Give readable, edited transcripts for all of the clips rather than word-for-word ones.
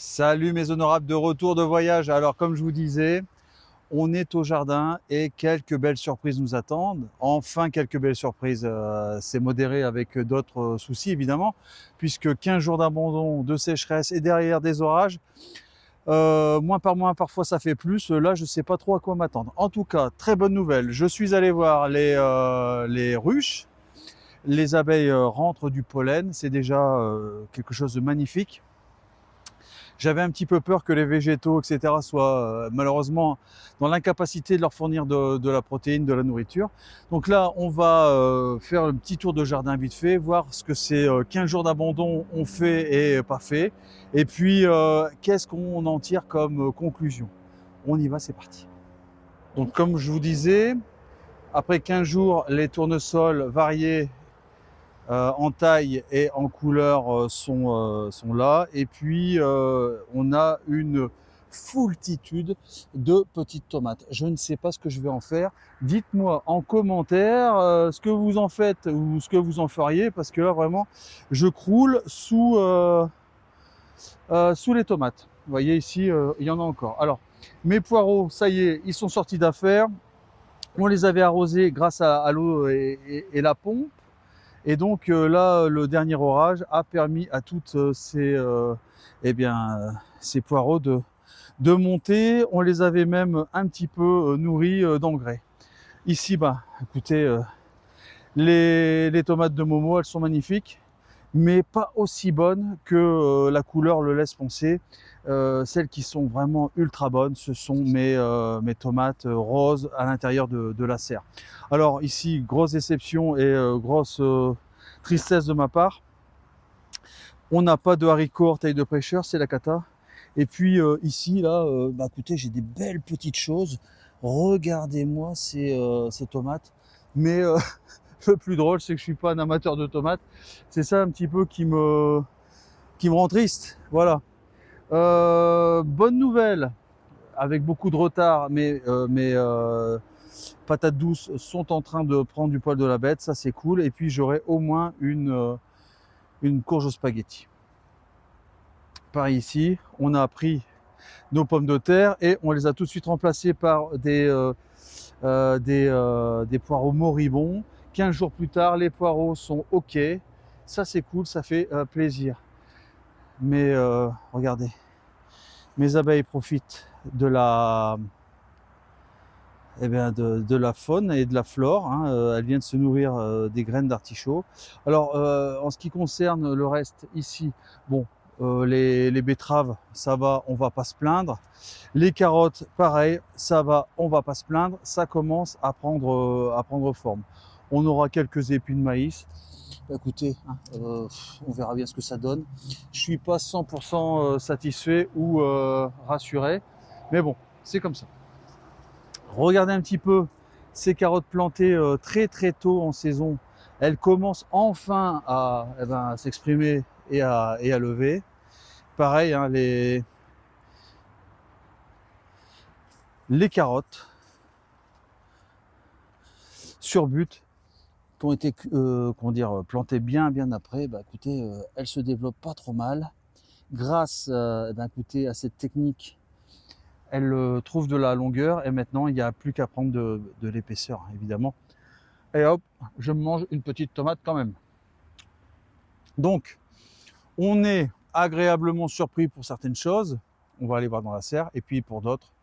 Salut mes honorables, de retour de voyage. Alors comme je vous disais, on est au jardin et quelques belles surprises nous attendent. Enfin quelques belles surprises, c'est modéré avec d'autres soucis évidemment, puisque 15 jours d'abandon, de sécheresse et derrière des orages, moins par moins parfois ça fait plus. Là je ne sais pas trop à quoi m'attendre. En tout cas, très bonne nouvelle, je suis allé voir les ruches. Les abeilles rentrent du pollen, c'est déjà quelque chose de magnifique. J'avais un petit peu peur que les végétaux, etc., soient malheureusement dans l'incapacité de leur fournir de la protéine, de la nourriture. Donc là, on va faire un petit tour de jardin vite fait, voir ce que ces 15 jours d'abandon ont fait et pas fait. Et puis, qu'est-ce qu'on en tire comme conclusion. On y va, c'est parti. Donc comme je vous disais, après 15 jours, les tournesols variés en taille et en couleur sont là. Et puis, on a une foultitude de petites tomates. Je ne sais pas ce que je vais en faire. Dites-moi en commentaire ce que vous en faites ou ce que vous en feriez, parce que là, vraiment, je croule sous les tomates. Vous voyez ici, il y en a encore. Alors, mes poireaux, ça y est, ils sont sortis d'affaire. On les avait arrosés grâce à l'eau et la pompe. Et donc là, le dernier orage a permis à toutes ces poireaux de monter. On les avait même un petit peu nourris d'engrais. Ici, bah, écoutez, les tomates de Momo, elles sont magnifiques, mais pas aussi bonnes que la couleur le laisse penser. Celles qui sont vraiment ultra bonnes, ce sont mes tomates roses à l'intérieur de la serre. Alors ici, grosse déception et grosse tristesse de ma part. On n'a pas de haricots orteils de pêcheur, c'est la cata. Et puis ici, là, bah, écoutez, j'ai des belles petites choses. Regardez-moi ces tomates. Mais le plus drôle, c'est que je suis pas un amateur de tomates. C'est ça un petit peu qui me rend triste. Voilà. Bonne nouvelle, avec beaucoup de retard, mais mes patates douces sont en train de prendre du poil de la bête. Ça, c'est cool. Et puis, j'aurai au moins une courge au spaghetti. Par ici, on a pris nos pommes de terre et on les a tout de suite remplacées par des poireaux moribonds. 15 jours plus tard, les poireaux sont OK. Ça, c'est cool, ça fait plaisir. Mais regardez, mes abeilles profitent de la faune et de la flore. Hein. Elles viennent se nourrir des graines d'artichaut. Alors, en ce qui concerne le reste ici, bon, les betteraves, ça va, on va pas se plaindre. Les carottes, pareil, ça va, on va pas se plaindre. Ça commence à prendre forme. On aura quelques épis de maïs. Écoutez, hein, on verra bien ce que ça donne. Je suis pas 100% satisfait ou rassuré, mais bon, c'est comme ça. Regardez un petit peu ces carottes plantées très très tôt en saison. Elles commencent enfin à s'exprimer et à lever. Pareil, hein, les carottes sur but qui ont été plantées bien après, bah, écoutez, elles se développent pas trop mal. Grâce écoutez, à cette technique, elles trouvent de la longueur et maintenant il n'y a plus qu'à prendre de l'épaisseur, évidemment. Et hop, je me mange une petite tomate quand même. Donc, on est agréablement surpris pour certaines choses. On va aller voir dans la serre. Et puis pour d'autres,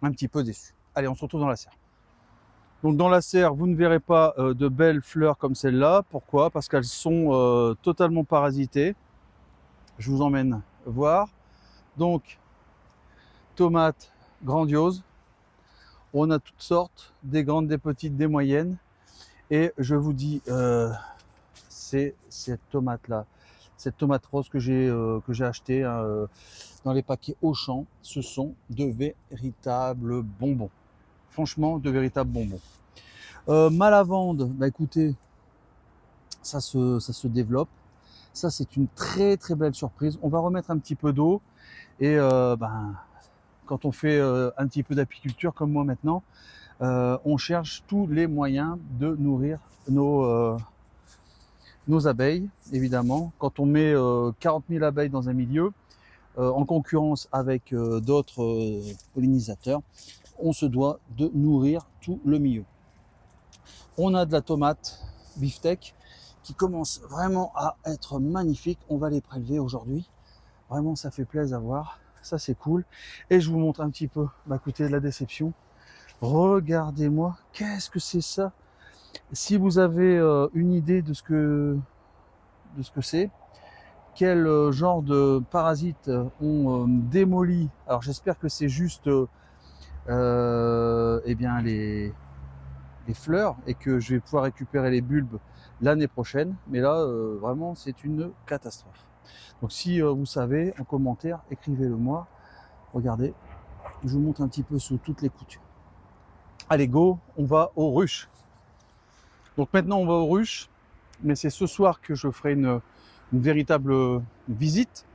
un petit peu déçu. Allez, on se retrouve dans la serre. Donc dans la serre, vous ne verrez pas de belles fleurs comme celle-là. Pourquoi? Parce qu'elles sont totalement parasitées. Je vous emmène voir. Donc, tomates grandioses. On a toutes sortes, des grandes, des petites, des moyennes. Et je vous dis, c'est cette tomate-là, cette tomate rose que j'ai achetée dans les paquets Auchan, ce sont de véritables bonbons. Franchement, de véritables bonbons. Ma lavande, bah écoutez, ça se développe. Ça, c'est une très très belle surprise. On va remettre un petit peu d'eau et quand on fait un petit peu d'apiculture comme moi maintenant, on cherche tous les moyens de nourrir nos abeilles, évidemment. Quand on met 40 000 abeilles dans un milieu, en concurrence avec d'autres pollinisateurs, on se doit de nourrir tout le milieu. On a de la tomate beefsteak qui commence vraiment à être magnifique. On va les prélever aujourd'hui. Vraiment, ça fait plaisir à voir. Ça, c'est cool. Et je vous montre un petit peu, bah, écoutez, la déception. Regardez-moi, qu'est-ce que c'est ça? Si vous avez une idée de ce que c'est, quel genre de parasites ont démoli. Alors j'espère que c'est juste eh bien les fleurs et que je vais pouvoir récupérer les bulbes l'année prochaine. Mais là, vraiment, c'est une catastrophe. Donc si vous savez, en commentaire, écrivez-le moi. Regardez, je vous montre un petit peu sous toutes les coutures. Allez, go, on va aux ruches. Donc maintenant, on va aux ruches, mais c'est ce soir que je ferai une véritable visite.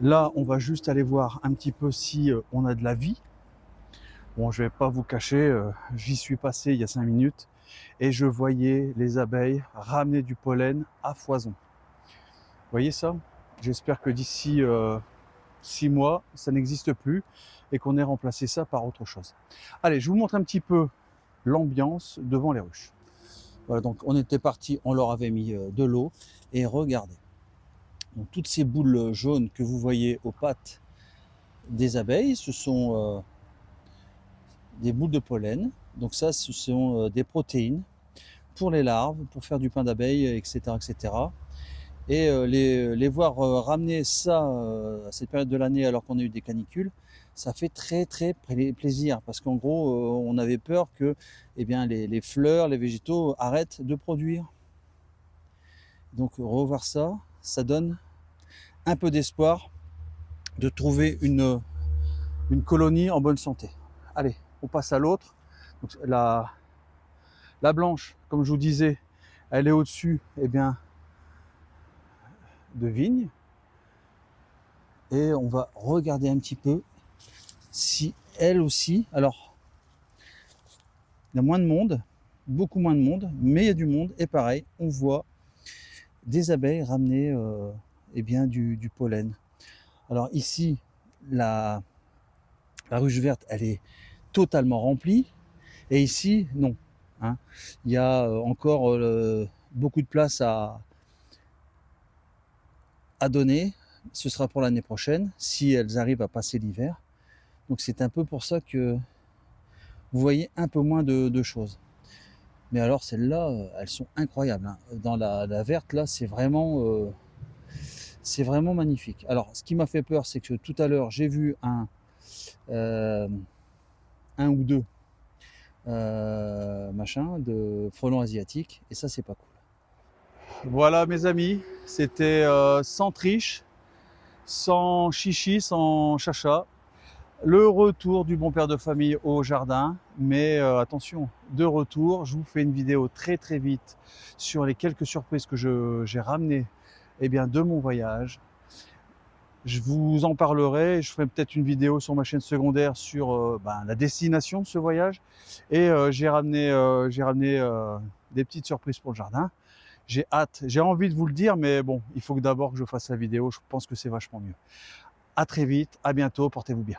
Là, on va juste aller voir un petit peu si on a de la vie. Bon, je vais pas vous cacher, j'y suis passé il y a 5 minutes et je voyais les abeilles ramener du pollen à foison. Vous voyez ça? J'espère que d'ici 6 mois, ça n'existe plus et qu'on ait remplacé ça par autre chose. Allez, je vous montre un petit peu l'ambiance devant les ruches. Voilà, donc on était parti, on leur avait mis de l'eau et regardez. Donc toutes ces boules jaunes que vous voyez aux pattes des abeilles, ce sont des boules de pollen. Donc ça, ce sont des protéines pour les larves, pour faire du pain d'abeille, etc., etc. Et les voir ramener ça à cette période de l'année alors qu'on a eu des canicules, ça fait très très plaisir parce qu'en gros on avait peur que eh bien, les fleurs, les végétaux arrêtent de produire. Donc revoir ça, ça donne un peu d'espoir de trouver une colonie en bonne santé. Allez, on passe à l'autre. La blanche, comme je vous disais, elle est au-dessus eh bien, de vignes. Et on va regarder un petit peu si elle aussi, alors il y a moins de monde, beaucoup moins de monde, mais il y a du monde et pareil, on voit des abeilles ramener eh bien, du pollen. Alors ici, la ruche verte, elle est totalement remplie et ici, non. Hein. Il y a encore beaucoup de place à donner. Ce sera pour l'année prochaine, si elles arrivent à passer l'hiver. Donc c'est un peu pour ça que vous voyez un peu moins de choses. Mais alors celles-là, elles sont incroyables. Hein. Dans la verte, là, c'est vraiment magnifique. Alors ce qui m'a fait peur, c'est que tout à l'heure, j'ai vu un ou deux machin de frelons asiatiques, et ça, c'est pas cool. Voilà mes amis, c'était sans triche, sans chichi, sans chacha. Le retour du bon père de famille au jardin, mais attention, de retour, je vous fais une vidéo très très vite sur les quelques surprises que j'ai ramenées eh bien, de mon voyage. Je vous en parlerai, je ferai peut-être une vidéo sur ma chaîne secondaire sur la destination de ce voyage. Et j'ai ramené des petites surprises pour le jardin. J'ai hâte, j'ai envie de vous le dire, mais bon, il faut d'abord que je fasse la vidéo, je pense que c'est vachement mieux. À très vite, à bientôt, portez-vous bien.